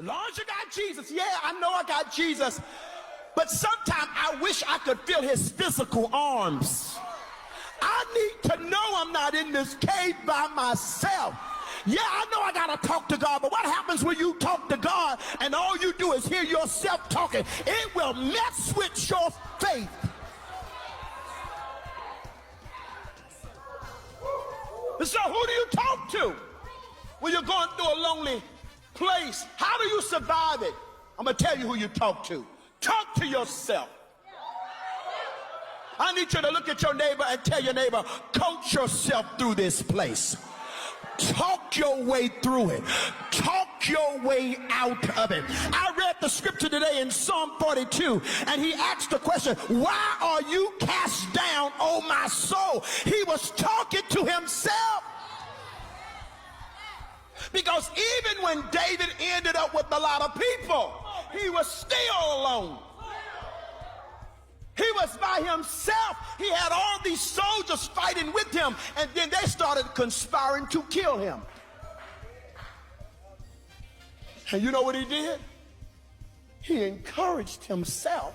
As long as you got Jesus, yeah, I know I got Jesus. But sometimes I wish I could feel his physical arms. I need to know I'm not in this cave by myself. Yeah, I know I gotta talk to God, but what happens when you talk to God and all you do is hear yourself talking? It will mess with your faith. So who do you talk to when you're going through a lonely place? How do you survive it? I'm gonna tell you who you talk to. Talk to yourself. I need you to look at your neighbor and tell your neighbor, coach yourself through this place. Talk your way through it. Talk your way out of it. I read the scripture today in Psalm 42, and he asked the question, why are you cast down, O my soul? He was talking to himself. Because even when David ended up with a lot of people, he was still alone. He was by himself. He had all these soldiers fighting with him, and then they started conspiring to kill him. And you know what he did? He encouraged himself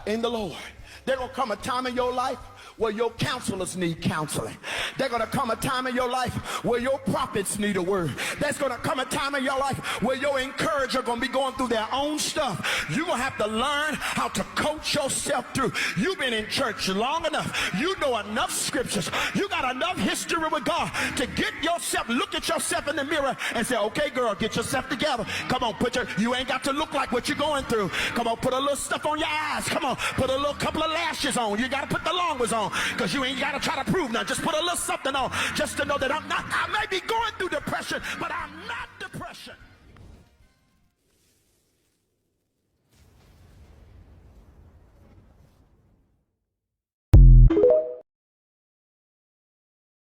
in the Lord. There's going to come a time in your life where your counselors need counseling. There's going to come a time in your life where your prophets need a word. There's going to come a time in your life where your encourager going to be going through their own stuff. You're going to have to learn how to coach yourself through. You've been in church long enough. You know enough scriptures. You got enough history with God to get yourself, look at yourself in the mirror and say, okay, girl, get yourself together. Come on, you ain't got to look like what you're going through. Come on, put a little stuff on your eyes. Come on, put a little couple of lashes on. You got to put the long ones on. Because you ain't got to try to prove nothing. Just put a little something on just to know that I may be going through depression, but I'm not